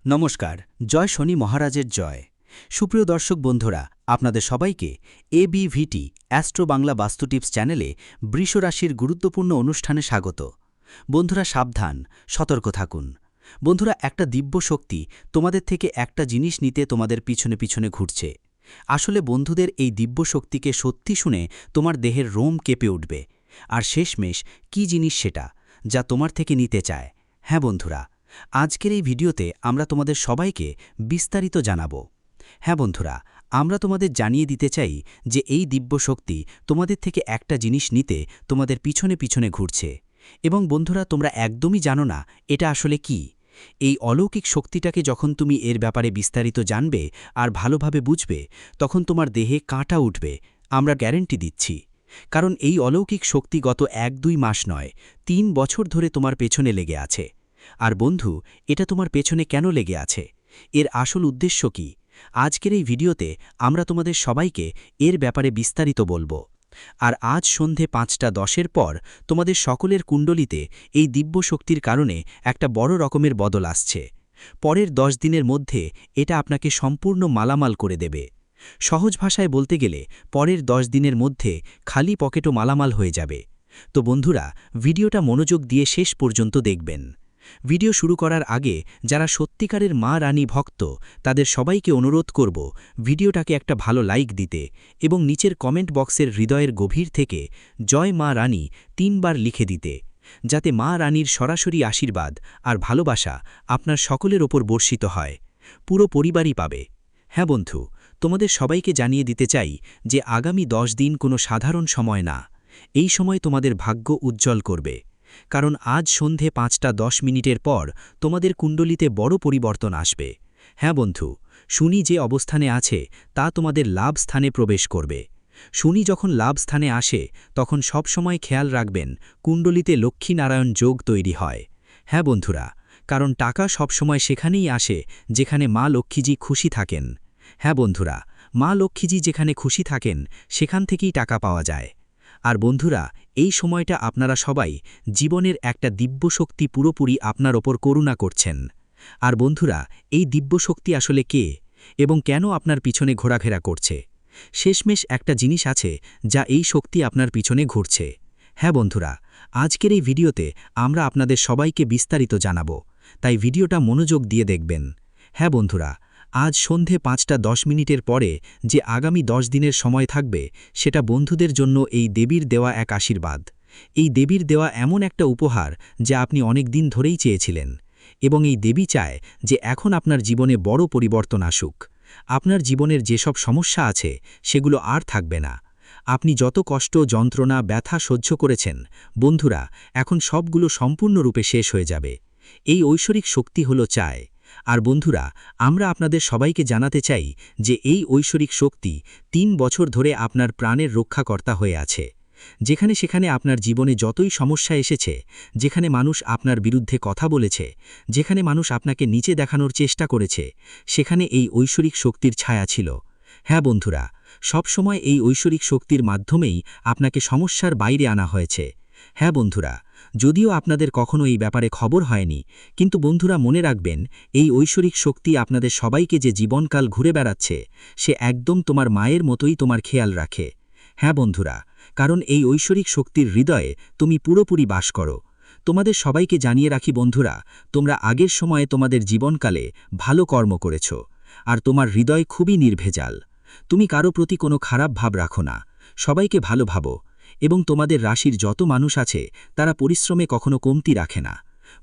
নমস্কার। জয় শনি মহারাজের জয়। সুপ্রিয় দর্শক বন্ধুরা, আপনাদের সবাইকে এবিভিটি অ্যাস্ট্রো বাংলা বাস্তু টিপস চ্যানেলে বৃষ রাশির গুরুত্বপূর্ণ অনুষ্ঠানে স্বাগত। বন্ধুরা সাবধান, সতর্ক থাকুন। বন্ধুরা, একটা দিব্য শক্তি তোমাদের থেকে একটা জিনিস নিতে তোমাদের পিছনে পিছনে ঘুরছে। আসলে বন্ধুদের এই দিব্য শক্তিকে সত্যি শুনে তোমার দেহের রোম কেঁপে উঠবে। আর শেষমেশ কী জিনিস সেটা, যা তোমার থেকে নিতে চায়? হ্যাঁ বন্ধুরা, আজকের এই ভিডিওতে আমরা তোমাদের সবাইকে বিস্তারিত জানাব। হ্যাঁ বন্ধুরা, আমরা তোমাদের জানিয়ে দিতে চাই যে এই দিব্য শক্তি তোমাদের থেকে একটা জিনিস নিতে তোমাদের পিছনে পিছনে ঘুরছে। এবং বন্ধুরা, তোমরা একদমই জানো না এটা আসলে কি। এই অলৌকিক শক্তিটাকে যখন তুমি এর ব্যাপারে বিস্তারিত জানবে আর ভালোভাবে বুঝবে, তখন তোমার দেহে কাঁটা উঠবে, আমরা গ্যারেন্টি দিচ্ছি। কারণ এই অলৌকিক শক্তি গত ১-২ মাস নয়, ৩ বছর ধরে তোমার পেছনে লেগে আছে। আর বন্ধু, এটা তোমার পেছনে কেন লেগে আছে? এর আসল উদ্দেশ্য কি? আজকের এই ভিডিওতে আমরা তোমাদের সবাইকে এর ব্যাপারে বিস্তারিত বলবো। আর আজ সন্ধে ৫টা ১০-এর পর তোমাদের সকলের কুণ্ডলিতে এই দিব্য শক্তির কারণে একটা বড় রকমের বদল আসছে। পরের ১০ দিনের মধ্যে এটা আপনাকে সম্পূর্ণ মালামাল করে দেবে। সহজ ভাষায় বলতে গেলে পরের ১০ দিনের মধ্যে খালি পকেটও মালামাল হয়ে যাবে। তো বন্ধুরা, ভিডিওটা মনোযোগ দিয়ে শেষ পর্যন্ত দেখবেন। ভিডিও শুরু করার আগে যারা সত্যিকারের মা রানী ভক্ত, তাদের সবাইকে অনুরোধ করব ভিডিওটাকে একটা ভালো লাইক দিতে এবং নিচের কমেন্ট বক্সের হৃদয়ের গভীর থেকে জয় মা রানী ৩ বার লিখে দিতে, যাতে মা রানীর সরাসরি আশীর্বাদ আর ভালোবাসা আপনার সকলের ওপর বর্ষিত হয়। পুরো পরিবারই পাবে। হ্যাঁ বন্ধু, তোমাদের সবাইকে জানিয়ে দিতে চাই যে আগামী ১০ দিন কোনো সাধারণ সময় না। এই সময় তোমাদের ভাগ্য উজ্জ্বল করবে। কারণ আজ সন্ধে ৫টা ১০ পর তোমাদের কুণ্ডলিতে বড় পরিবর্তন আসবে। হ্যাঁ বন্ধু, শনি যে অবস্থানে আছে তা তোমাদের লাভ স্থানে প্রবেশ করবে। শনি যখন লাভ স্থানে আসে তখন সব সময় খেয়াল রাখবেন কুণ্ডলিতে লক্ষ্মীনারায়ণ যোগ তৈরি হয়। হ্যাঁ বন্ধুরা, কারণ টাকা সবসময় সেখানেই আসে যেখানে মা লক্ষ্মীজি খুশি থাকেন। হ্যাঁ বন্ধুরা, মা লক্ষ্মীজি যেখানে খুশি থাকেন সেখান থেকেই টাকা পাওয়া যায়। আর বন্ধুরা, এই সময়টা আপনারা সবাই জীবনের একটা দিব্য শক্তি পুরোপুরি আপনার ওপর করুণা করছেন। আর বন্ধুরা, এই দিব্য শক্তি আসলে কে এবং কেন আপনার পিছনে ঘোরাফেরা করছে? শেষমেশ একটা জিনিস আছে যা এই শক্তি আপনার পিছনে ঘুরছে। হ্যাঁ বন্ধুরা, আজকের এই ভিডিওতে আমরা আপনাদের সবাইকে বিস্তারিত জানাবো, তাই ভিডিওটা মনোযোগ দিয়ে দেখবেন। হ্যাঁ বন্ধুরা, আজ সন্ধে ৫টা ১০ পরে যে আগামী ১০ দিনের সময় থাকবে, সেটা বন্ধুদের জন্য এই দেবীর দেওয়া এক আশীর্বাদ। এই দেবীর দেওয়া এমন একটা উপহার যা আপনি অনেক দিন ধরেই চেয়েছিলেন। এবং এই দেবী চায় যে এখন আপনার জীবনে বড় পরিবর্তন আসুক। আপনার জীবনের যেসব সমস্যা আছে সেগুলো আর থাকবে না। আপনি যত কষ্ট, যন্ত্রণা, ব্যথা সহ্য করেছেন বন্ধুরা, এখন সবগুলো সম্পূর্ণরূপে শেষ হয়ে যাবে। এই ঐশ্বরিক শক্তি হলো চায়। আর বন্ধুরা, আমরা আপনাদের সবাইকে জানাতে চাই যে এই ঐশ্বরিক শক্তি ৩ বছর ধরে আপনার প্রাণের রক্ষাকর্তা হয়ে আছে। যেখানে সেখানে আপনার জীবনে যতই সমস্যা এসেছে, যেখানে মানুষ আপনার বিরুদ্ধে কথা বলেছে, যেখানে মানুষ আপনাকে নিচে দেখানোর চেষ্টা করেছে, সেখানে এই ঐশ্বরিক শক্তির ছায়া ছিল। হ্যাঁ বন্ধুরা, সবসময় এই ঐশ্বরিক শক্তির মাধ্যমেই আপনাকে সমস্যার বাইরে আনা হয়েছে। হ্যাঁ বন্ধুরা, যদিও আপনাদের কখনো এই ব্যাপারে খবর হয়নি, কিন্তু বন্ধুরা মনে রাখবেন, এই ঐশ্বরিক শক্তি আপনাদের সবাইকে যে জীবনকাল ঘুরে বেড়াচ্ছে, সে একদম তোমার মায়ের মতোই তোমার খেয়াল রাখে। হ্যাঁ বন্ধুরা, কারণ এই ঐশ্বরিক শক্তির হৃদয়ে তুমি পুরোপুরি বাস করো। তোমাদের সবাইকে জানিয়ে রাখি বন্ধুরা, তোমরা আগের সময়ে তোমাদের জীবনকালে ভালো কর্ম করেছ। আর তোমার হৃদয় খুবই নির্ভেজাল। তুমি কারো প্রতি কোনো খারাপ ভাব রাখো না, সবাইকে ভালো ভাবো। এবং তোমাদের রাশির যত মানুষ আছে তারা পরিশ্রমে কখনো কমতি রাখে না।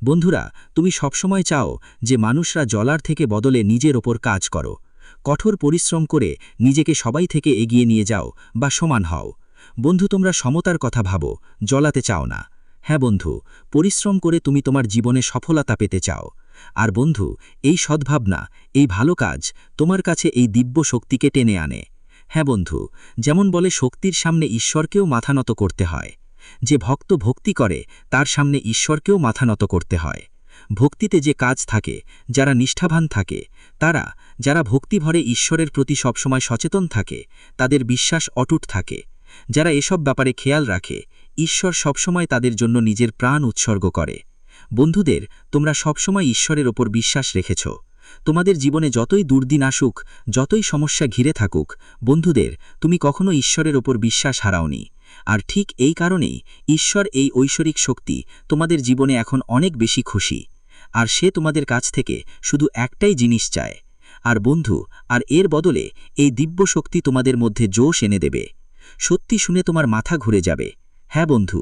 বন্ধুরা, তুমি সবসময় চাও যে মানুষরা জলার থেকে বদলে নিজের ওপর কাজ করো। কঠোর পরিশ্রম করে নিজেকে সবাই থেকে এগিয়ে নিয়ে যাও বা সমান হও। বন্ধু, তোমরা সমতার কথা ভাবো, জলাতে চাও না। হ্যাঁ বন্ধু, পরিশ্রম করে তুমি তোমার জীবনে সফলতা পেতে চাও। আর বন্ধু, এই সদ্ভাবনা, এই ভালো কাজ তোমার কাছে এই দিব্য শক্তিকে টেনে আনে। হ্যাঁ বন্ধু, যেমন বলে শক্তির সামনে ঈশ্বরকেও মাথা নত করতে হয়। যে ভক্ত ভক্তি করে তার সামনে ঈশ্বরকেও মাথা নত করতে হয়। ভক্তিতে যে কাজ থাকে, যারা নিষ্ঠাবান থাকে, তারা, যারা ভক্তিভরে ঈশ্বরের প্রতি সবসময় সচেতন থাকে, তাদের বিশ্বাস অটুট থাকে। যারা এসব ব্যাপারে খেয়াল রাখে, ঈশ্বর সবসময় তাদের জন্য নিজের প্রাণ উৎসর্গ করে। বন্ধুদের, তোমরা সবসময় ঈশ্বরের ওপর বিশ্বাস রেখেছ। তোমাদের জীবনে যতই দুর্দিন আসুক, যতই সমস্যা ঘিরে থাকুক, বন্ধুদের, তুমি কখনো ঈশ্বরের ওপর বিশ্বাস হারাওনি। আর ঠিক এই কারণেই ঈশ্বর, এই ঐশ্বরিক শক্তি, তোমাদের জীবনে এখন অনেক বেশি খুশি। আর সে তোমাদের কাছ থেকে শুধু একটাই জিনিস চায়। আর বন্ধু, আর এর বদলে এই দিব্য শক্তি তোমাদের মধ্যে জোশ এনে দেবে। সত্যি শুনে তোমার মাথা ঘুরে যাবে। হ্যাঁ বন্ধু,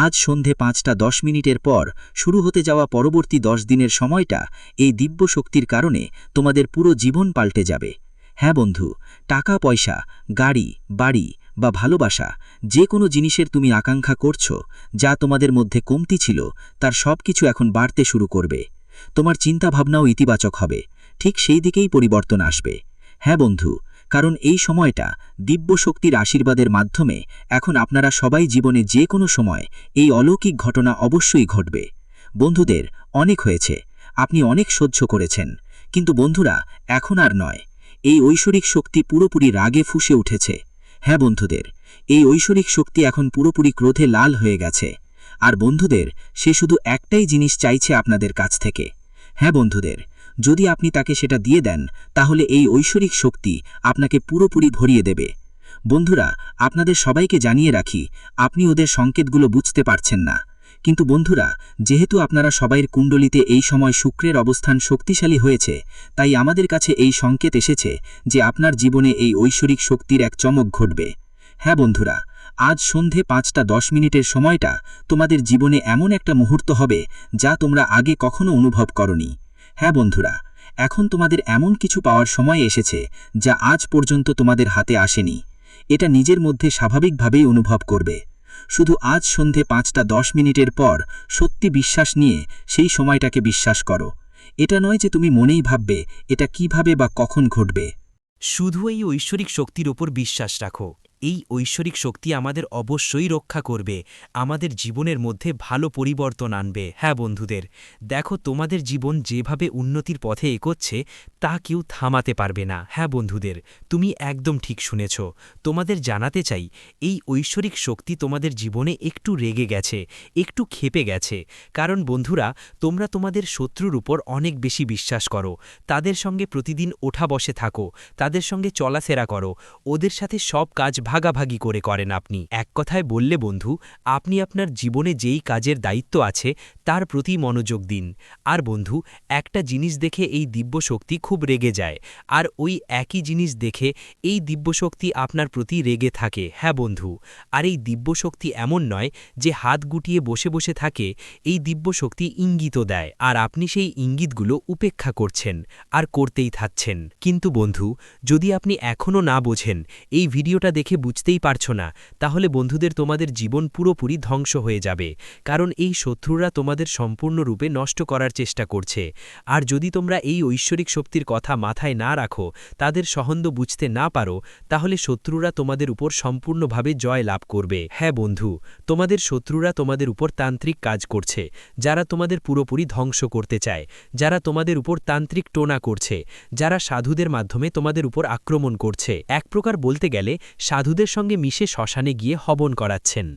আজ সন্ধে 5:10 পর শুরু হতে যাওয়া পরবর্তী 10 দিনের সময়টা এই দিব্য শক্তির কারণে তোমাদের পুরো জীবন পাল্টে যাবে। হ্যাঁ বন্ধু, টাকা পয়সা, গাড়ি, বাড়ি বা ভালোবাসা, যে কোনো জিনিসের তুমি আকাঙ্ক্ষা করছো, যা তোমাদের মধ্যে কমতি ছিল, তার সব কিছু এখন বাড়তে শুরু করবে। তোমার চিন্তাভাবনাও ইতিবাচক হবে। ঠিক সেই দিকেই পরিবর্তন আসবে। হ্যাঁ বন্ধু, কারণ এই সময়টা দিব্য শক্তির আশীর্বাদের মাধ্যমে এখন আপনারা সবাই জীবনে যে কোনো সময় এই অলৌকিক ঘটনা অবশ্যই ঘটবে। বন্ধুদের, অনেক হয়েছে, আপনি অনেক সহ্য করেছেন, কিন্তু বন্ধুরা, এখন আর নয়। এই ঐশ্বরিক শক্তি পুরোপুরি রাগে ফুঁসে উঠেছে। হ্যাঁ বন্ধুদের, এই ঐশ্বরিক শক্তি এখন পুরোপুরি ক্রোধে লাল হয়ে গেছে। আর বন্ধুদের, সে শুধু একটাই জিনিস চাইছে আপনাদের কাছ থেকে। হ্যাঁ বন্ধুদের, যদি আপনি তাকে সেটা দিয়ে দেন, তাহলে এই ঐশ্বরিক শক্তি আপনাকে পুরোপুরি ভরিয়ে দেবে। বন্ধুরা, আপনাদের সবাইকে জানিয়ে রাখি, আপনি ওদের সংকেতগুলো বুঝতে পারছেন না। কিন্তু বন্ধুরা, যেহেতু আপনারা সবাইয়ের কুণ্ডলিতে এই সময় শুক্রের অবস্থান শক্তিশালী হয়েছে, তাই আমাদের কাছে এই সংকেত এসেছে যে আপনার জীবনে এই ঐশ্বরিক শক্তির এক চমক ঘটবে। হ্যাঁ বন্ধুরা, আজ সন্ধে 5:10 সময়টা তোমাদের জীবনে এমন একটা মুহূর্ত হবে যা তোমরা আগে কখনো অনুভব করনি। হ্যাঁ বন্ধুরা, এখন তোমাদের এমন কিছু পাওয়ার সময় এসেছে যা আজ পর্যন্ত তোমাদের হাতে আসেনি। এটা নিজের মধ্যে স্বাভাবিকভাবেই অনুভব করবে। শুধু আজ সন্ধে 5:10 পর সত্যি বিশ্বাস নিয়ে সেই সময়টাকে বিশ্বাস করো। এটা নয় যে তুমি মনেই ভাববে এটা কিভাবে বা কখন ঘটবে। শুধু এই ঐশ্বরিক শক্তির ওপর বিশ্বাস রাখো। এই ঐশ্বরিক শক্তি আমাদের অবশ্যই রক্ষা করবে, আমাদের জীবনের মধ্যে ভালো পরিবর্তন আনবে। হ্যাঁ বন্ধুদের, দেখো তোমাদের জীবন যেভাবে উন্নতির পথে এগোচ্ছে তা কেউ থামাতে পারবে না। হ্যাঁ বন্ধুদের, তুমি একদম ঠিক শুনেছ। তোমাদের জানাতে চাই, এই ঐশ্বরিক শক্তি তোমাদের জীবনে একটু রেগে গেছে, একটু ক্ষেপে গেছে। কারণ বন্ধুরা, তোমরা তোমাদের শত্রুর উপর অনেক বেশি বিশ্বাস করো, তাদের সঙ্গে প্রতিদিন ওঠা বসে থাকো, তাদের সঙ্গে চলাফেরা করো, ওদের সাথে সব কাজ ভাগাভাগি করেন আপনি। এক কথায় বললে বন্ধু, আপনি আপনার জীবনে যেই কাজের দায়িত্ব আছে তার প্রতি মনোযোগ দিন। আর বন্ধু, একটা জিনিস দেখে এই দিব্য শক্তি খুব রেগে যায়, আর ওই একই জিনিস দেখে এই দিব্য শক্তি আপনার প্রতি রেগে থাকে। হ্যাঁ বন্ধু, আর এই দিব্য শক্তি এমন নয় যে হাত গুটিয়ে বসে বসে থাকে, এই দিব্য শক্তি ইঙ্গিতও দেয়, আর আপনি সেই ইঙ্গিতগুলো উপেক্ষা করছেন আর করতেই থাকছেন। কিন্তু বন্ধু, যদি আপনি এখনও না বোঝেন, এই ভিডিওটা দেখে বুঝতেই পারছো না, তাহলে বন্ধুদের তোমাদের জীবন পুরোপুরি ধ্বংস হয়ে যাবে। কারণ এই শত্রুরা তোমাদের সম্পূর্ণরূপে নষ্ট করার চেষ্টা করছে। আর যদি তোমরা এই ঐশ্বরিক শক্তির কথা মাথায় না রাখো, তাদের সহন্দ বুঝতে না পারো, তাহলে শত্রুরা তোমাদের উপর সম্পূর্ণভাবে জয় লাভ করবে। হ্যাঁ বন্ধু, তোমাদের শত্রুরা তোমাদের উপর তান্ত্রিক কাজ করছে, যারা তোমাদের পুরোপুরি ধ্বংস করতে চায়, যারা তোমাদের উপর তান্ত্রিক টোনা করছে, যারা সাধুদের মাধ্যমে তোমাদের উপর আক্রমণ করছে। এক প্রকার বলতে গেলে সাধুদের সঙ্গে মিশে শ্মশানে গিয়ে হবন করাচ্ছেন।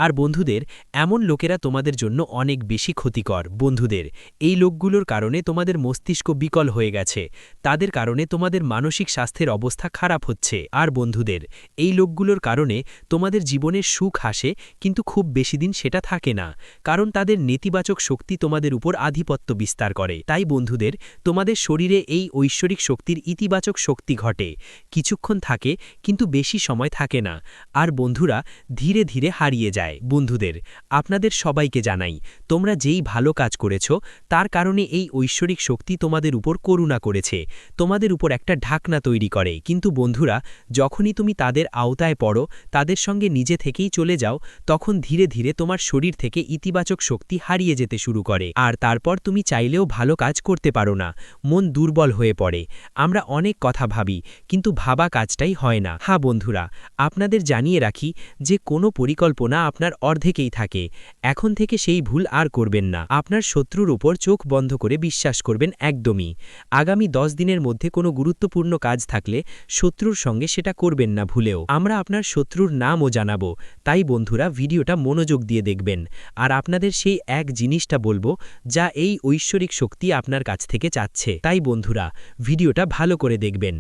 আর বন্ধুদের, এমন লোকেরা তোমাদের জন্য অনেক বেশি ক্ষতিকর। বন্ধুদের, এই লোকগুলোর কারণে তোমাদের মস্তিষ্ক বিকল হয়ে গেছে, তাদের কারণে তোমাদের মানসিক স্বাস্থ্যের অবস্থা খারাপ হচ্ছে। আর বন্ধুদের, এই লোকগুলোর কারণে তোমাদের জীবনের সুখ আসে, কিন্তু খুব বেশি দিন সেটা থাকে না, কারণ তাদের নেতিবাচক শক্তি তোমাদের উপর আধিপত্য বিস্তার করে। তাই বন্ধুদের, তোমাদের শরীরে এই ঐশ্বরিক শক্তির ইতিবাচক শক্তি ঘটে, কিছুক্ষণ থাকে কিন্তু বেশি সময় থাকে না। আর বন্ধুরা, ধীরে ধীরে হারিয়ে যায়। বন্ধুদের, আপনাদের সবাইকে জানাই, তোমরা যেই ভালো কাজ করেছ তার কারণে এই ঐশ্বরিক শক্তি তোমাদের উপর করুণা করেছে, তোমাদের উপর একটা ঢাকনা তৈরি করে। কিন্তু বন্ধুরা, যখনই তুমি তাদের আওতায় পড়ো, তাদের সঙ্গে নিজে থেকেই চলে যাও, তখন ধীরে ধীরে তোমার শরীর থেকে ইতিবাচক শক্তি হারিয়ে যেতে শুরু করে। আর তারপর তুমি চাইলেও ভালো কাজ করতে পারো না, মন দুর্বল হয়ে পড়ে। আমরা অনেক কথা ভাবি, কিন্তু ভাবা কাজটাই হয় না। হ্যাঁ বন্ধুরা, আপনাদের জানিয়ে রাখি যে কোনো পরিকল্পনা আপনার অর্ধেকেই থাকে। এখন থেকে সেই ভুল আর করবেন না। আপনার শত্রুর উপর চোখ বন্ধ করে বিশ্বাস করবেন একদমই। আগামী 10 দিনের মধ্যে কোনো গুরুত্বপূর্ণ কাজ থাকলে শত্রুর সঙ্গে সেটা করবেন না ভুলেও। আমরা আপনার শত্রুর নামও জানাবো, তাই বন্ধুরা ভিডিওটা মনোযোগ দিয়ে দেখবেন। আর আপনাদের সেই এক জিনিসটা বলবো যা এই ঐশ্বরিক শক্তি আপনার কাছ থেকে চাচ্ছে। তাই বন্ধুরা ভিডিওটা ভালো করে দেখবেন।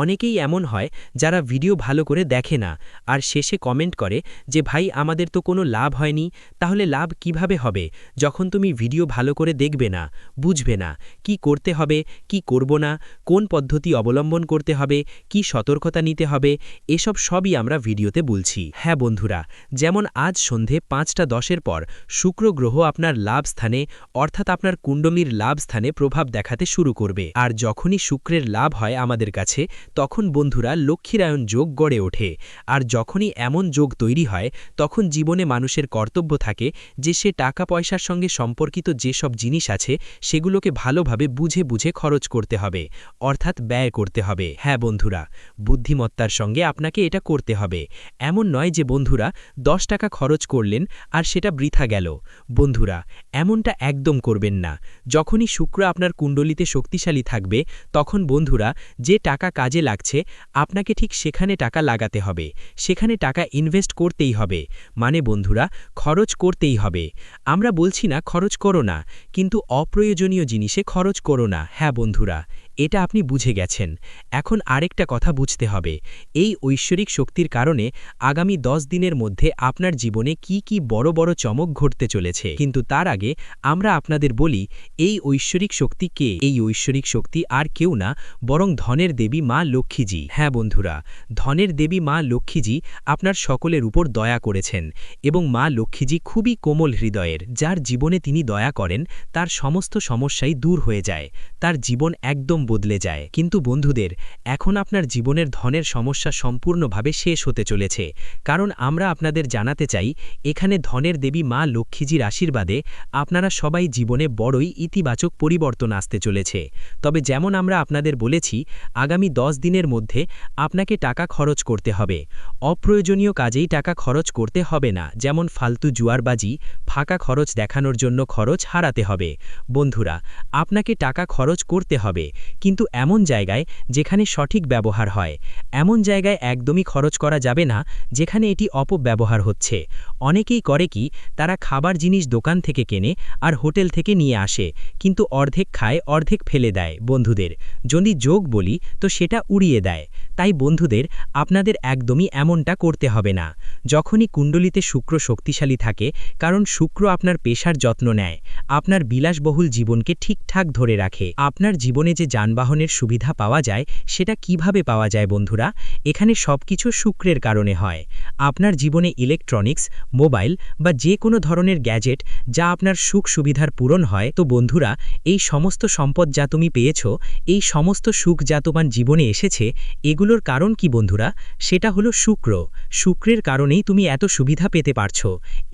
অনেকেই এমন হয় যারা ভিডিও ভালো করে দেখে না আর শেষে কমেন্ট করে যে ভাই আমাদের তো কোনো লাভ হয়নি। তাহলে লাভ কিভাবে হবে যখন তুমি ভিডিও ভালো করে দেখবে না, বুঝবে না কি করতে হবে, কি করব না, কোন পদ্ধতি অবলম্বন করতে হবে, কি সতর্কতা নিতে হবে, এসব সবই আমরা ভিডিওতে বলছি। হ্যাঁ বন্ধুরা, যেমন আজ সন্ধে 5:10 পর শুক্র গ্রহ আপনার লাভ স্থানে অর্থাৎ আপনার কুণ্ডলীর লাভ স্থানে প্রভাব দেখাতে শুরু করবে। আর যখনই শুক্রের লাভ হয় আমাদের কাছে, তখন বন্ধুরা লক্ষ্মীরায়ণ যোগ গড়ে ওঠে। আর যখনই এমন যোগ তৈরি হয় তখন জীবনে মানুষের কর্তব্য থাকে যে সে টাকা পয়সার সঙ্গে সম্পর্কিত যেসব জিনিস আছে সেগুলোকে ভালোভাবে বুঝে বুঝে খরচ করতে হবে, অর্থাৎ ব্যয় করতে হবে। হ্যাঁ বন্ধুরা, বুদ্ধিমত্তার সঙ্গে আপনাকে এটা করতে হবে। এমন নয় যে বন্ধুরা 10 টাকা খরচ করলেন আর সেটা বৃথা গেল। বন্ধুরা এমনটা একদম করবেন না। যখনই শুক্র আপনার কুণ্ডলিতে শক্তিশালী থাকবে তখন বন্ধুরা যে টাকা কাজে লাগছে আপনাকে ঠিক সেখানে টাকা লাগাতে হবে, সেখানে টাকা ইনভেস্ট করতেই হবে। মানে বন্ধুরা খরচ করতেই হবে। আমরা বলছি না খরচ করো না, কিন্তু অপ্রয়োজনীয় জিনিসে খরচ করো না। হ্যাঁ বন্ধুরা, এটা আপনি বুঝে গেছেন। এখন আরেকটা কথা বুঝতে হবে, এই ঐশ্বরিক শক্তির কারণে আগামী 10 দিনের মধ্যে আপনার জীবনে কি কি বড় বড় চমক ঘটতে চলেছে। কিন্তু তার আগে আমরা আপনাদের বলি এই ঐশ্বরিক শক্তি কে। এই ঐশ্বরিক শক্তি আর কেউ না বরং ধনের দেবী মা লক্ষ্মীজি। হ্যাঁ বন্ধুরা, ধনের দেবী মা লক্ষ্মীজি আপনার সকলের উপর দয়া করেছেন এবং মা লক্ষ্মীজি খুবই কোমল হৃদয়ের। যার জীবনে তিনি দয়া করেন তার সমস্ত সমস্যাই দূর হয়ে যায়, তার জীবন একদম বদলে যায়। কিন্তু বন্ধুদের এখন আপনার জীবনের ধনের সমস্যা সম্পূর্ণভাবে শেষ হতে চলেছে, কারণ আমরা আপনাদের জানাতে চাই এখানে ধনের দেবী মা লক্ষ্মীজির আশীর্বাদে আপনারা সবাই জীবনে বড়ই ইতিবাচক পরিবর্তন আসতে চলেছে। তবে যেমন আমরা আপনাদের বলেছি আগামী 10 দিনের মধ্যে আপনাকে টাকা খরচ করতে হবে। অপ্রয়োজনীয় কাজেই টাকা খরচ করতে হবে না, যেমন ফালতু জুয়ারবাজি, ফাঁকা খরচ দেখানোর জন্য খরচ হারাতে হবে। বন্ধুরা আপনাকে টাকা খরচ করতে হবে, কিন্তু এমন জায়গায় যেখানে সঠিক ব্যবহার হয়। এমন জায়গায় একদমই খরচ করা যাবে না যেখানে এটি অপব্যবহার হচ্ছে। অনেকেই করে কি, তারা খাবার জিনিস দোকান থেকে কেনে আর হোটেল থেকে নিয়ে আসে, কিন্তু অর্ধেক খায় অর্ধেক ফেলে দেয়। বন্ধুদের যদি যোগ বলি তো সেটা উড়িয়ে দেয়। তাই বন্ধুদের আপনাদের একদমই এমনটা করতে হবে না। যখনই কুণ্ডলিতে শুক্র শক্তিশালী থাকে, কারণ শুক্র আপনার পেশার যত্ন নেয়, আপনার বিলাসবহুল জীবনকে ঠিকঠাক ধরে রাখে। আপনার জীবনে যে যানবাহনের সুবিধা পাওয়া যায় সেটা কিভাবে পাওয়া যায় বন্ধুরা? এখানে সবকিছু শুক্রের কারণে হয়। আপনার জীবনে ইলেকট্রনিক্স, মোবাইল বা যে কোনো ধরনের গ্যাজেট যা আপনার সুখ সুবিধার পূরণ হয়, তো বন্ধুরা এই সমস্ত সম্পদ যা তুমি পেয়েছ, এই সমস্ত সুখ যা তোমার জীবনে এসেছে, এগুলোর কারণ কি বন্ধুরা? সেটা হলো শুক্র। শুক্রের কারণেই তুমি এত সুবিধা পেতে পারছো।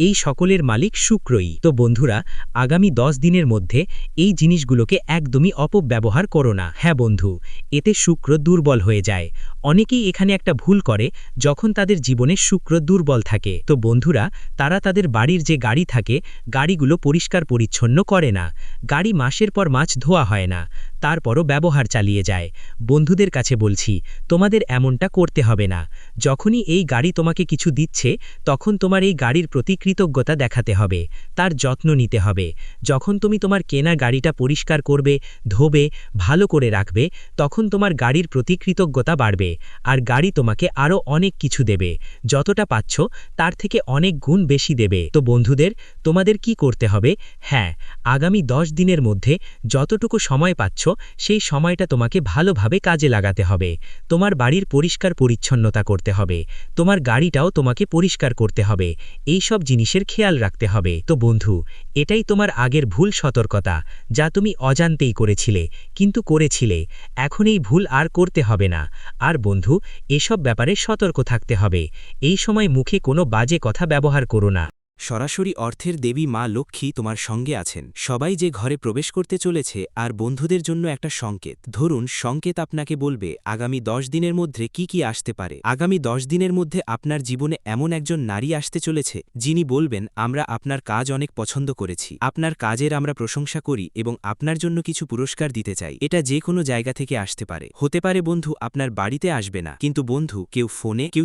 এই সকলের মালিক শুক্রই। তো বন্ধুরা আগামী 10 দিনের মধ্যে এই জিনিসগুলোকে একদমই অপব্যবহার করো না। হ্যাঁ বন্ধু, এতে শুক্র দুর্বল হয়ে যায়। অনেকেই এখানে একটা ভুল করে যখন তাদের জীবনে শুক্র দুর্বল থাকে। তো বন্ধুরা তারা তাদের বাড়ির যে গাড়ি থাকে গাড়িগুলো পরিষ্কার পরিচ্ছন্ন করে না, গাড়ি মাসের পর মাস ধোয়া হয় না, তারপরও ব্যবহার চালিয়ে যায়। বন্ধুদের কাছে বলছি তোমাদের এমনটা করতে হবে না। যখনই এই গাড়ি তোমাকে কিছু দিচ্ছে তখন তোমার এই গাড়ির প্রতি কৃতজ্ঞতা দেখাতে হবে, তার যত্ন নিতে হবে। যখন তুমি তোমার কেনা গাড়িটা পরিষ্কার করবে, ধোবে, ভালো করে রাখবে, তখন তোমার গাড়ির প্রতি কৃতজ্ঞতা বাড়বে আর গাড়ি তোমাকে আরও অনেক কিছু দেবে। যতটা পাচ্ছ তার থেকে অনেক গুণ বেশি দেবে। তো বন্ধুদের তোমাদের কি করতে হবে? হ্যাঁ, আগামী 10 দিনের মধ্যে যতটুকু সময় পাচ্ছ সেই সময়টা তোমাকে ভালোভাবে কাজে লাগাতে হবে। তোমার বাড়ির পরিষ্কার পরিচ্ছন্নতা করতে হবে, তোমার গাড়িটাও তোমাকে পরিষ্কার করতে হবে, এই সব জিনিসের খেয়াল রাখতে হবে। তো বন্ধু এটাই তোমার আগের ভুল সতর্কতা যা তুমি অজান্তেই করেছিলে, কিন্তু করেছিলে। এখন এই ভুল আর করতে হবে না। আর বন্ধু এসব ব্যাপারে সতর্ক থাকতে হবে। এই সময় মুখে কোনো বাজে কথা ব্যবহার করো না। সরাসরি অর্থের দেবী মা লক্ষ্মী তোমার সঙ্গে আছেন। সবাই যে ঘরে প্রবেশ করতে চলেছে আর বন্ধুদের জন্য একটা সংকেত। ধরুন সংকেত আপনাকে বলবে আগামী 10 দিনের মধ্যে কি কি আসতে পারে। আগামী 10 দিনের মধ্যে আপনার জীবনে এমন একজন নারী আসতে চলেছে যিনি বলবেন, আমরা আপনার কাজ অনেক পছন্দ করেছি, আপনার কাজের আমরা প্রশংসা করি এবং আপনার জন্য কিছু পুরস্কার দিতে চাই। এটা যে কোনো জায়গা থেকে আসতে পারে। হতে পারে বন্ধু আপনার বাড়িতে আসবে না, কিন্তু বন্ধু কেউ ফোনে, কেউ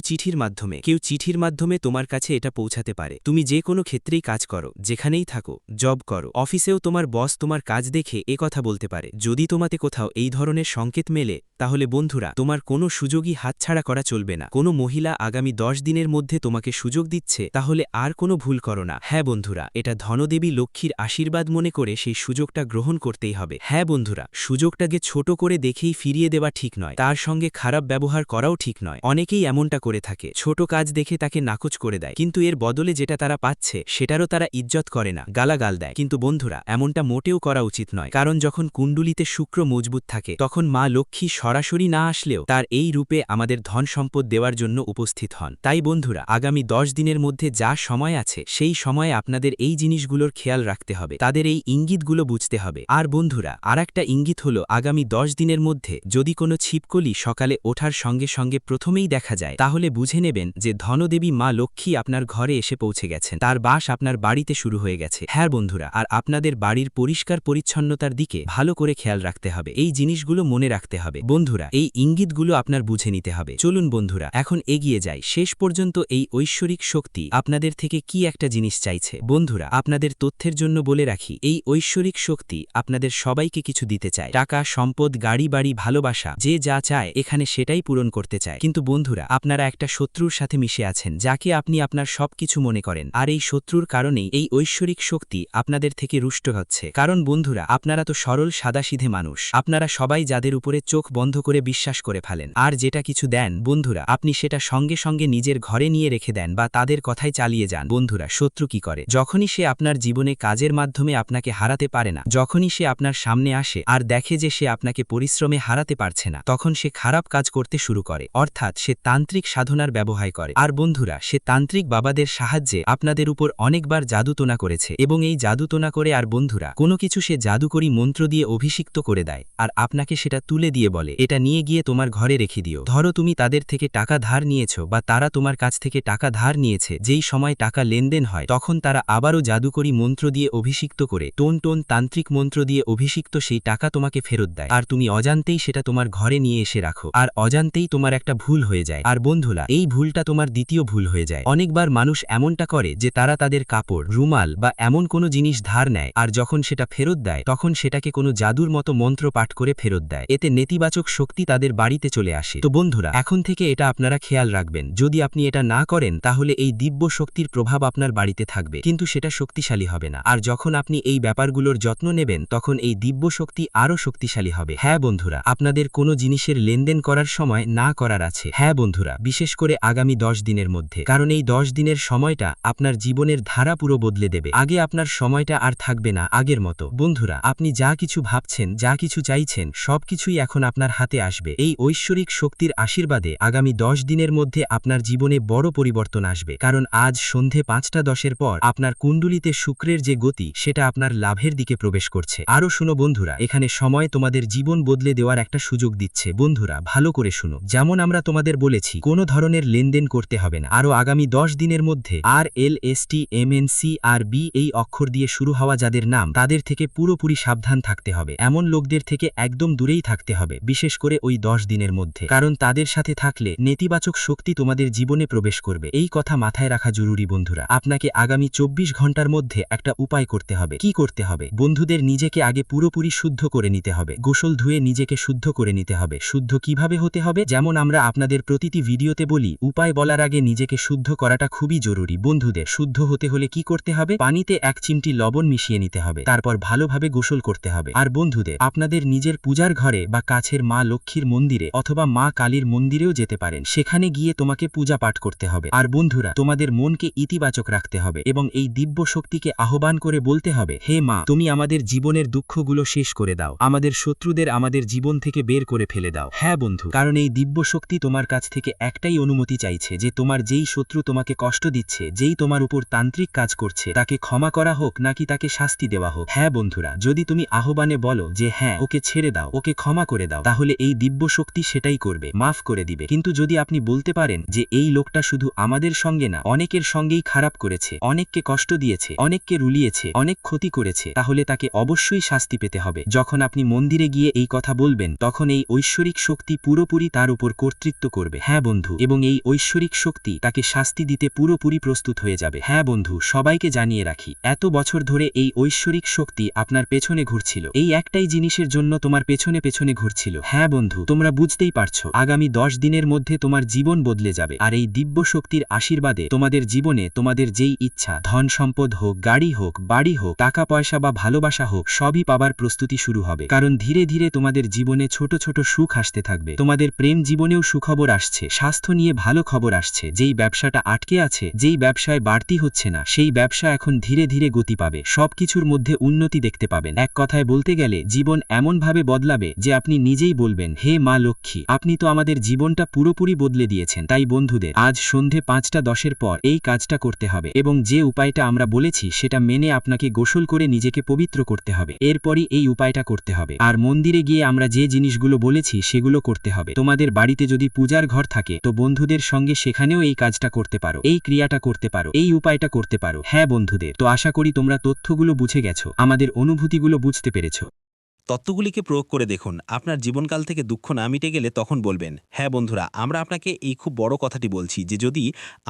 চিঠির মাধ্যমে তোমার কাছে এটা পৌঁছাতে পারে। তুমি যে কোনো ক্ষেত্রেই কাজ করো, যেখানেই থাকো, জব করো, অফিসেও তোমার বস তোমার কাজ দেখে কথা বলতে পারে। যদি তোমাতে কোথাও এই ধরনের সংকেত মেলে, তাহলে বন্ধুরা তোমার কোনো সুযোগই হাতছাড়া করা চলবে না। কোনো মহিলা আগামী 10 দিনের মধ্যে তোমাকে সুযোগ দিচ্ছে, তাহলে আর কোনো ভুল করো না। হ্যাঁ বন্ধুরা, এটা ধনদেবী লক্ষ্মীর আশীর্বাদ মনে করে সেই সুযোগটা গ্রহণ করতেই হবে। হ্যাঁ বন্ধুরা, সুযোগটাকে ছোট করে দেখেই ফিরিয়ে দেওয়া ঠিক নয়, তার সঙ্গে খারাপ ব্যবহার করাও ঠিক নয়। অনেকেই এমনটা করে থাকে, ছোট কাজ দেখে তাকে নাকচ করে দেয়, কিন্তু এর বদলে যেটা তারা পাচ্ছে সেটারও তারা ইজ্জত করে না, গালাগাল দেয়। কিন্তু বন্ধুরা এমনটা মোটেও করা উচিত নয়, কারণ যখন কুণ্ডলিতে শুক্র মজবুত থাকে তখন মা লক্ষ্মী সরাসরি না আসলেও তার এই রূপে আমাদের ধন সম্পদ দেওয়ার জন্য উপস্থিত হন। তাই বন্ধুরা আগামী 10 দিনের মধ্যে যা সময় আছে সেই সময়ে আপনাদের এই জিনিসগুলোর খেয়াল রাখতে হবে, তাদের এই ইঙ্গিতগুলো বুঝতে হবে। আর বন্ধুরা আরেকটা ইঙ্গিত হলো, আগামী 10 দিনের মধ্যে যদি কোনো ছিপকলি সকালে ওঠার সঙ্গে সঙ্গে প্রথমেই দেখা যায়, তাহলে বুঝে নেবেন যে ধনদেবী মা লক্ষ্মী আপনার ঘরে এসে পৌঁছে গেছেন, তার বাস আপনার বাড়িতে শুরু হয়ে গেছে। হ্যাঁ বন্ধুরা, আর আপনাদের বাড়ির পরিষ্কার পরিচ্ছন্নতার দিকে ভালো করে খেয়াল রাখতে হবে, এই জিনিসগুলো মনে রাখতে হবে। বন্ধুরা এই ইঙ্গিতগুলো আপনার বুঝে নিতে হবে। চলুন বন্ধুরা এখন এগিয়ে যাই। শেষ পর্যন্ত এই ঐশ্বরিক শক্তি আপনাদের থেকে কি একটা জিনিস চাইছে। বন্ধুরা আপনাদের তথ্যের জন্য বলে রাখি, এই ঐশ্বরিক শক্তি আপনাদের সবাইকে কিছু দিতে চায়, টাকা, সম্পদ, গাড়ি, বাড়ি, ভালোবাসা, যে যা চায় এখানে সেটাই পূরণ করতে চায়। কিন্তু বন্ধুরা আপনারা একটা শত্রুর সাথে মিশে আছেন, যাকে আপনি আপনার সবকিছু মনে করেন, আর এই শত্রুর কারণেই এই ঐশ্বরিক শক্তি আপনাদের থেকে রুষ্ট হচ্ছে। কারণ বন্ধুরা আপনারা তো সরল সাদাসিধে মানুষ, আপনারা সবাই যাদের উপরে চোখ বন্ধ করে বিশ্বাস করে ফেলেন, আর যেটা কিছু দেন বন্ধুরা আপনি সেটা সঙ্গে সঙ্গে নিজের ঘরে নিয়ে রেখে দেন বা তাদের কথাই চালিয়ে যান। বন্ধুরা শত্রু কি করে, যখনই সে আপনার জীবনে কাজের মাধ্যমে আপনাকে হারাতে পারে না, যখনই সে আপনার সামনে আসে আর দেখে যে সে আপনাকে পরিশ্রমে হারাতে পারছে না, তখন সে খারাপ কাজ করতে শুরু করে, অর্থাৎ সে তান্ত্রিক সাধনার ব্যবহার করে। আর বন্ধুরা সে তান্ত্রিক বাবাদের সাহায্যে আপনাদের উপর অনেকবার জাদুটোনা করেছে, এবং এই জাদুটোনা করে আর বন্ধুরা কোনো কিছু সে জাদুকরী মন্ত্র দিয়ে অভিষিক্ত করে দেয়, আর আপনাকে সেটা তুলে দিয়ে বলে, এটা নিয়ে গিয়ে তোমার ঘরে রেখে দিও। ধরো তুমি তাদের থেকে টাকা ধার নিয়েছো বা তারা তোমার কাছ থেকে টাকা ধার নিয়েছে, যেই সময় টাকা লেনদেন হয় তখন তারা আবারও জাদুকরী মন্ত্র দিয়ে অভিষিক্ত করে টোন তান্ত্রিক মন্ত্র দিয়ে অভিষিক্ত সেই টাকা তোমাকে ফেরত দেয়, আর তুমি অজান্তেই সেটা তোমার ঘরে নিয়ে এসে রাখো, আর অজান্তেই তোমার একটা ভুল হয়ে যায়। আর বন্ধুরা এই ভুলটা তোমার দ্বিতীয় ভুল হয়ে যায়। অনেকবার মানুষ এমনটা করে যে তারা তাদের কাপড়, রুমাল বা এমন কোনো জিনিস ধার নেয়, আর যখন সেটা ফেরত দেয় তখন সেটাকে কোনো জাদুর মতো মন্ত্র পাঠ করে ফেরত দেয়, এতে নেতিবাচক শক্তি তাদের বাড়িতে চলে আসে। তো বন্ধুরা এখন থেকে এটা আপনারা খেয়াল রাখবেন, যদি আপনি এটা না করেন তাহলে এই দিব্য শক্তির প্রভাব আপনার বাড়িতে থাকবে, কিন্তু সেটা শক্তিশালী হবে না। আর যখন আপনি এই ব্যাপারগুলোর যত্ন নেবেন তখন এই দিব্য শক্তি আরও শক্তিশালী হবে। হ্যাঁ বন্ধুরা আপনাদের কোনো জিনিসের লেনদেন করার সময় না করার আছে। হ্যাঁ বন্ধুরা বিশেষ করে আগামী 10 দিনের মধ্যে, কারণ এই 10 দিনের সময়টা আপনার জীবনের ধারা পুরো বদলে দেবে। আগে আপনার সময়টা আর থাকবে না আগের মতো। বন্ধুরা আপনি যা কিছু ভাবছেন, যা কিছু চাইছেন সবকিছুই এখন আপনার হাতে আসবে। এই ঐশ্বরিক শক্তির আশীর্বাদে আগামী 10 দিনের মধ্যে আপনার জীবনে বড় পরিবর্তন আসবে, কারণ আজ সন্ধে 5:10 পর আপনার কুণ্ডলিতে শুক্রের যে গতি সেটা আপনার লাভের দিকে প্রবেশ করছে। আরও শুনো বন্ধুরা, এখানে সময় তোমাদের জীবন বদলে দেওয়ার একটা সুযোগ দিচ্ছে। বন্ধুরা ভালো করে শুনো, যেমন আমরা তোমাদের বলেছি কোনো ধরনের লেনদেন করতে হবে না। আরও আগামী 10 দিনের মধ্যে RLSTMNCRB এই অক্ষর দিয়ে শুরু হওয়া যাদের নাম, তাদের থেকে পুরোপুরি সাবধান থাকতে হবে। এমন লোকদের থেকে একদম দূরেই থাকতে হবে, বিশেষ করে ওই 10 দিনের মধ্যে, কারণ তাদের সাথে থাকলে নেতিবাচক শক্তি তোমাদের জীবনে প্রবেশ করবে। এই কথা মাথায় রাখা জরুরি বন্ধুরা। আপনাকে আগামী 24 ঘন্টার মধ্যে একটা উপায় করতে হবে। কি করতে হবে বন্ধুদের, নিজেকে আগে পুরোপুরি শুদ্ধ করে নিতে হবে, গোসল ধুয়ে নিজেকে শুদ্ধ করে নিতে হবে। শুদ্ধ কিভাবে হতে হবে, যেমন আমরা আপনাদের প্রতিটি ভিডিওতে বলি, উপায় বলার আগে নিজেকে শুদ্ধ করাটা খুবই জরুরি। বন্ধুদের শুদ্ধ হতে হলে কি করতে হবে, পানিতে 1 চিমটি লবণ মিশিয়ে নিতে হবে, তারপর ভালোভাবে গোসল করতে হবে। আর বন্ধুদের আপনাদের নিজের পূজার ঘরে বা কাছের মা লক্ষ্মীর মন্দিরে অথবা মা কালীর মন্দিরেও যেতে পারেন। সেখানে গিয়ে তোমাকে পূজা পাঠ করতে হবে। আর বন্ধুরা, তোমাদের মনকে ইতিবাচক রাখতে হবে এবং এই দিব্য শক্তিকে আহ্বান করে বলতে হবে, হে মা, তুমি আমাদের জীবনের দুঃখগুলো শেষ করে দাও, আমাদের শত্রুদের আমাদের জীবন থেকে বের করে ফেলে দাও। হ্যাঁ বন্ধু, কারণ এই দিব্য শক্তি তোমার কাছ থেকে একটাই অনুমতি চাইছে, যে তোমার যেই শত্রু তোমাকে কষ্ট দিচ্ছে, যেই তোমার উপর তান্ত্রিক কাজ করছে, তাকে ক্ষমা করা হোক নাকি তাকে শাস্তি দেওয়া হোক। হ্যাঁ বন্ধুরা, যদি তুমি আহ্বানে বলো যে হ্যাঁ, ওকে ছেড়ে দাও, ওকে ক্ষমা করে দাও, তাহলে এই দিব্য শক্তি সেটাই করবে, মাফ করে দিবে। কিন্তু যদি আপনি বলতে পারেন যে এই লোকটা শুধু আমাদের সঙ্গে না, অনেকের সঙ্গেই খারাপ করেছে, অনেককে কষ্ট দিয়েছে, অনেককে রুলিয়েছে, অনেক ক্ষতি করেছে, তাহলে তাকে অবশ্যই শাস্তি পেতে হবে। যখন আপনি মন্দিরে গিয়ে এই কথা বলবেন, তখন এই ঐশ্বরিক শক্তি পুরোপুরি তার উপর কর্তৃত্ব করবে। হ্যাঁ বন্ধু, এবং এই ঐশ্বরিক শক্তি তাকে শাস্তি দিতে পুরোপুরি প্রস্তুত হয়ে যাবে। হ্যাঁ বন্ধু, সবাইকে জানিয়ে রাখি, এত বছর ধরে এই ঐশ্বরিক শক্তি আপনার পেছনে ঘুরছিল, এই একটাই জিনিসের জন্য তোমার পেছনে পেছনে ঘুরছিল। হ্যাঁ বন্ধু, তোমরা বুঝতেই পারছো, আগামী 10 দিনের মধ্যে তোমার জীবন বদলে যাবে। আর এই দিব্য শক্তির আশীর্বাদে তোমাদের জীবনে তোমাদের যেই ইচ্ছা, ধন সম্পদ হোক, গাড়ি হোক, বাড়ি হোক, টাকা পয়সা বা ভালোবাসা হোক, সবই পাবার প্রস্তুতি শুরু হবে। কারণ ধীরে ধীরে তোমাদের জীবনে ছোট ছোট সুখ আসতে থাকবে। তোমাদের প্রেম জীবনেও সুখবর আসছে, স্বাস্থ্য নিয়ে ভালো খবর আসছে। যেই ব্যবসাটা আটকে আছে, যেই ব্যবসায় বাড়তি হচ্ছে না, সেই ব্যবসা এখন ধীরে ধীরে গতি পাবে। সবকিছুর মধ্যে উন্নতি দেখতে পাবেন। এক কথায় বলতে গেলে জীবন এমনভাবে বদলাবে যে আপনি নিজেই বলবেন, হে মা লক্ষ্মী, আপনি তো আমাদের জীবনটা পুরোপুরি বদলে দিয়েছেন। তাই বন্ধুদের, আজ সন্ধে 5:10 পর এই কাজটা করতে হবে এবং যে উপায়টা আমরা বলেছি সেটা মেনে আপনাকে গোসল করে নিজেকে পবিত্র করতে হবে। এরপরই এই উপায়টা করতে হবে। আর মন্দিরে গিয়ে আমরা যে জিনিসগুলো বলেছি সেগুলো করতে হবে। তোমাদের বাড়িতে যদি পূজার ঘর থাকে, তো বন্ধুদের সঙ্গে সেখানেও এই কাজটা করতে পারো, এই ক্রিয়াটা করতে পারো, এই উপায়টা করতে পারো। হ্যাঁ বন্ধুদের, তো আশা করি তোমরা তথ্যগুলো বুঝে গেছো, আমাদের অনুভূতিগুলো বুঝতে পেরেছো। তত্ত্বগুলিকে প্রয়োগ করে দেখুন। আপনার জীবনকাল থেকে দুঃখ না মিটে গেলে তখন বলবেন, হ্যাঁ বন্ধুরা, আমরা আপনাকে এই খুব বড় কথাটি বলছি যে যদি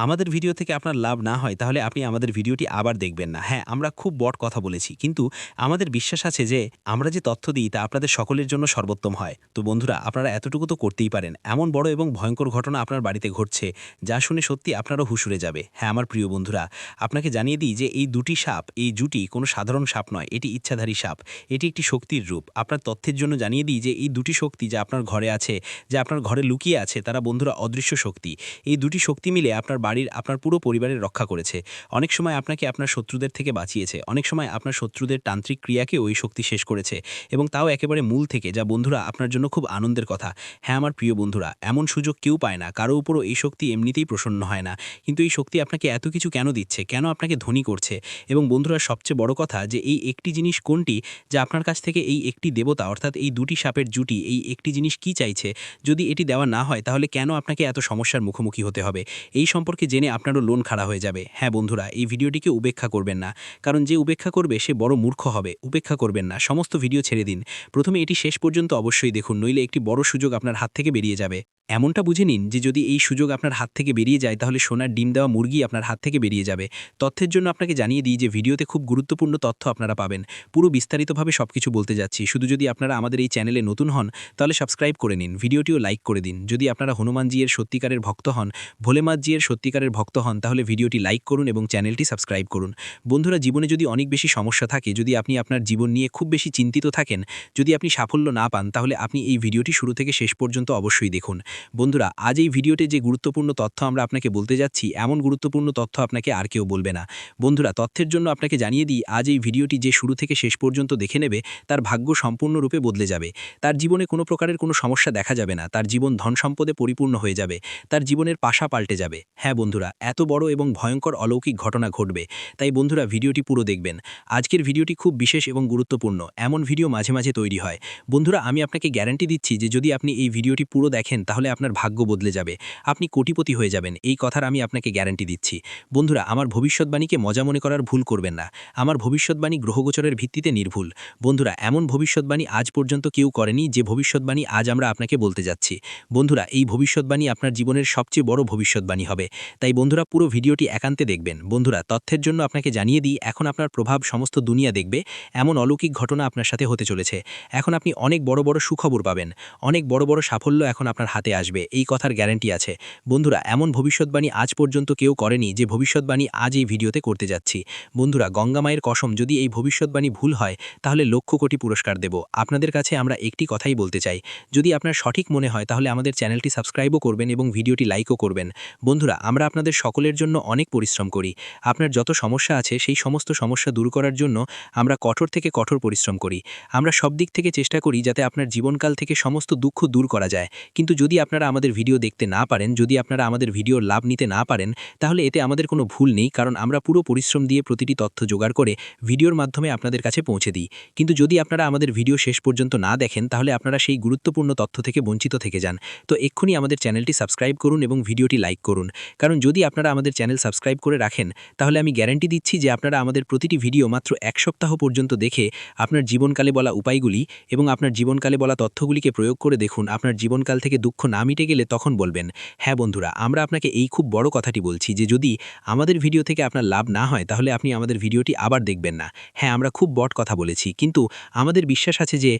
আমাদের ভিডিও থেকে আপনার লাভ না হয় তাহলে আপনি আমাদের ভিডিওটি আবার দেখবেন না। হ্যাঁ, আমরা খুব বড় কথা বলেছি, কিন্তু আমাদের বিশ্বাস আছে যে আমরা যে তথ্য দিই তা আপনাদের সকলের জন্য সর্বোত্তম হয়। তো বন্ধুরা, আপনারা এতটুকু তো করতেই পারেন। এমন বড় এবং ভয়ঙ্কর ঘটনা আপনার বাড়িতে ঘটছে যা শুনে সত্যি আপনারও হুঁশ উড়ে যাবে। হ্যাঁ আমার প্রিয় বন্ধুরা, আপনাকে জানিয়ে দিই যে এই দুটি সাপ, এই জুটি কোনো সাধারণ সাপ নয়, এটি ইচ্ছাধারী সাপ, এটি একটি শক্তির রূপ। আপনার তথ্যের জন্য জানিয়ে দিই যে এই দুটি শক্তি যা আপনার ঘরে আছে, যা আপনার ঘরে লুকিয়ে আছে, তারা বন্ধুরা অদৃশ্য শক্তি। এই দুটি শক্তি মিলে আপনার বাড়ির, আপনার পুরো পরিবারের রক্ষা করেছে। অনেক সময় আপনাকে আপনার শত্রুদের থেকে বাঁচিয়েছে, অনেক সময় আপনার শত্রুদের তান্ত্রিক ক্রিয়াকে ওই শক্তি শেষ করেছে, এবং তাও একেবারে মূল থেকে, যা বন্ধুরা আপনার জন্য খুব আনন্দের কথা। হ্যাঁ আমার প্রিয় বন্ধুরা, এমন সুযোগ কেউ পায় না, কারো উপরও এই শক্তি এমনিতেই প্রসন্ন হয় না। কিন্তু এই শক্তি আপনাকে এত কিছু কেন দিচ্ছে, কেন আপনাকে ধনী করছে? এবং বন্ধুরা, সবচেয়ে বড় কথা যে এই একটি জিনিস কোনটি যা আপনার কাছ থেকে এই একটি দেবতা, অর্থাৎ এই দুটি সাপের জুটি, এই একটি জিনিস কি চাইছে? যদি এটি দেওয়া না হয় তাহলে কেন আপনাকে এত সমস্যার মুখোমুখি হতে হবে? এই সম্পর্কে জেনে আপনারও লোন খাড়া হয়ে যাবে। হ্যাঁ বন্ধুরা, এই ভিডিওটিকে উপেক্ষা করবেন না, কারণ যে উপেক্ষা করবে সে বড় মূর্খ হবে। উপেক্ষা করবেন না, সমস্ত ভিডিও ছেড়ে দিন। প্রথমে এটি শেষ পর্যন্ত অবশ্যই দেখুন, নইলে একটি বড় সুযোগ আপনার হাত থেকে বেরিয়ে যাবে। এমনটা বুঝে নিন যে যদি এই সুযোগ আপনার হাত থেকে বেরিয়ে যায় তাহলে সোনার ডিম দেওয়া মুরগি আপনার হাত থেকে বেরিয়ে যাবে। তথ্যের জন্য আপনাকে জানিয়ে দিই যে ভিডিওতে খুব গুরুত্বপূর্ণ তথ্য আপনারা পাবেন। পুরো বিস্তারিতভাবে সবকিছু বলতে যাচ্ছি। শুধু যদি আপনারা আমাদের এই চ্যানেলে নতুন হন তাহলে সাবস্ক্রাইব করে নিন, ভিডিওটিও লাইক করে দিন। যদি আপনারা হনুমানজির সত্যিকারের ভক্ত হন, ভোলেমাতজির সত্যিকারের ভক্ত হন, তাহলে ভিডিওটি লাইক করুন এবং চ্যানেলটি সাবস্ক্রাইব করুন। বন্ধুরা, জীবনে যদি অনেক বেশি সমস্যা থাকে, যদি আপনি আপনার জীবন নিয়ে খুব বেশি চিন্তিত থাকেন, যদি আপনি সাফল্য না পান, তাহলে আপনি এই ভিডিওটি শুরু থেকে শেষ পর্যন্ত অবশ্যই দেখুন। বন্ধুরা, আজ এই ভিডিওতে যে গুরুত্বপূর্ণ তথ্য আমরা আপনাকে বলতে যাচ্ছি, এমন গুরুত্বপূর্ণ তথ্য আপনাকে আর কেউ বলবে না। বন্ধুরা, তথ্যের জন্য আপনাকে জানিয়ে দিই, আজ এই ভিডিওটি যে শুরু থেকে শেষ পর্যন্ত দেখে নেবে তার ভাগ্য সম্পূর্ণরূপে বদলে যাবে। তার জীবনে কোনো প্রকারের কোনো সমস্যা দেখা যাবে না, তার জীবন ধন সম্পদে পরিপূর্ণ হয়ে যাবে, তার জীবনের পাশা পাল্টে যাবে। হ্যাঁ বন্ধুরা, এত বড় এবং ভয়ঙ্কর অলৌকিক ঘটনা ঘটবে। তাই বন্ধুরা, ভিডিওটি পুরো দেখবেন। আজকের ভিডিওটি খুব বিশেষ এবং গুরুত্বপূর্ণ। এমন ভিডিও মাঝে মাঝে তৈরি হয়। বন্ধুরা, আমি আপনাকে গ্যারান্টি দিচ্ছি যে যদি আপনি এই ভিডিওটি পুরো দেখেন তাহলে আপনার ভাগ্য বদলে যাবে, আপনি কোটিপতি হয়ে যাবেন। এই কথার আমি আপনাকে গ্যারান্টি দিচ্ছি। বন্ধুরা, আমার ভবিষ্যৎবাণীকে মজা মনে করার ভুল করবেন না। আমার ভবিষ্যৎবাণী গ্রহগোচরের ভিত্তিতে নির্ভুল। বন্ধুরা, এমন ভবিষ্যৎবাণী আজ পর্যন্ত কেউ করেনি যে ভবিষ্যৎবাণী আজ আমরা আপনাকে বলতে যাচ্ছি। বন্ধুরা, এই ভবিষ্যৎবাণী আপনার জীবনের সবচেয়ে বড় ভবিষ্যৎবাণী হবে। তাই বন্ধুরা, পুরো ভিডিওটি একান্তে দেখবেন। বন্ধুরা, তথ্যের জন্য আপনাকে জানিয়ে দিই, এখন আপনার প্রভাব সমস্ত দুনিয়া দেখবে। এমন অলৌকিক ঘটনা আপনার সাথে হতে চলেছে। এখন আপনি অনেক বড় বড় সুখবর পাবেন, অনেক বড় বড় সাফল্য এখন আপনার হাতে আসবে এই কথার গ্যারান্টি আছে। বন্ধুরা, এমন ভবিষ্যৎবাণী আজ পর্যন্ত কেউ করেনি যে ভবিষ্যৎবাণী আজ এই ভিডিওতে করতে যাচ্ছি। বন্ধুরা, গঙ্গা মায়ের কসম, যদি এই ভবিষ্যৎবাণী ভুল হয় তাহলে লক্ষ কোটি পুরস্কার দেব। আপনাদের কাছে আমরা একটি কথাই বলতে চাই, যদি আপনার সঠিক মনে হয় তাহলে আমাদের চ্যানেলটি সাবস্ক্রাইবও করবেন এবং ভিডিওটি লাইকও করবেন। বন্ধুরা, আমরা আপনাদের সকলের জন্য অনেক পরিশ্রম করি। আপনার যত সমস্যা আছে সেই সমস্ত সমস্যা দূর করার জন্য আমরা কঠোর থেকে কঠোর পরিশ্রম করি। আমরা সব দিক থেকে চেষ্টা করি যাতে আপনার জীবনকাল থেকে সমস্ত দুঃখ দূর করা যায়। কিন্তু যদি আপনারা আমাদের ভিডিও দেখতে না পারেন, যদি আপনারা আমাদের ভিডিওর লাভ নিতে না পারেন, তাহলে এতে আমাদের কোনো ভুল নেই, কারণ আমরা পুরো পরিশ্রম দিয়ে প্রতিটি তথ্য জোগাড় করে ভিডিওর মাধ্যমে আপনাদের কাছে পৌঁছে দিই। কিন্তু যদি আপনারা আমাদের ভিডিও শেষ পর্যন্ত না দেখেন তাহলে আপনারা সেই গুরুত্বপূর্ণ তথ্য থেকে বঞ্চিত থেকে যান। তো এক্ষুনি আমাদের চ্যানেলটি সাবস্ক্রাইব করুন এবং ভিডিওটি লাইক করুন, কারণ যদি আপনারা আমাদের চ্যানেল সাবস্ক্রাইব করে রাখেন তাহলে আমি গ্যারান্টি দিচ্ছি যে আপনারা আমাদের প্রতিটি ভিডিও মাত্র 1 সপ্তাহ পর্যন্ত দেখে আপনার জীবনকালে বলা উপায়গুলি এবং আপনার জীবনকালে বলা তথ্যগুলিকে প্রয়োগ করে দেখুন। আপনার জীবনকাল থেকে দুঃখ না মিটে গেলে তখন বলবেন, হ্যাঁ বন্ধুরা, আমরা আপনাকে এই খুব বড় কথাটি বলছি যে যদি আমাদের ভিডিও থেকে আপনার লাভ না হয় তাহলে আপনি আমাদের ভিডিওটি আবার দেখবেন না। হ্যাঁ, আমরা খুব বড় কথা বলেছি, কিন্তু আমাদের বিশ্বাস আছে যে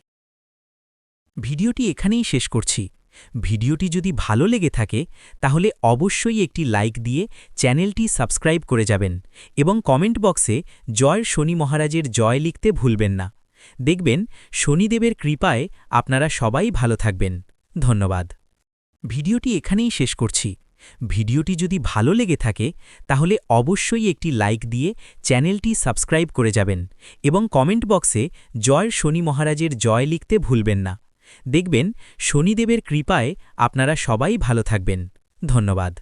ভিডিওটি এখানেই শেষ করছি। ভিডিওটি যদি ভালো লেগে থাকে তাহলে অবশ্যই একটি লাইক দিয়ে চ্যানেলটি সাবস্ক্রাইব করে যাবেন এবং কমেন্ট বক্সে জয় শনি মহারাজের জয় লিখতে ভুলবেন না। দেখবেন শনিদেবের কৃপায় আপনারা সবাই ভালো থাকবেন। ধন্যবাদ। ভিডিওটি এখানেই শেষ করছি। ভিডিওটি যদি ভালো লেগে থাকে তাহলে অবশ্যই একটি লাইক দিয়ে চ্যানেলটি সাবস্ক্রাইব করে যাবেন এবং কমেন্ট বক্সে জয় শনি মহারাজের জয় লিখতে ভুলবেন না। দেখবেন শনিদেবের কৃপায় আপনারা সবাই ভালো থাকবেন। ধন্যবাদ।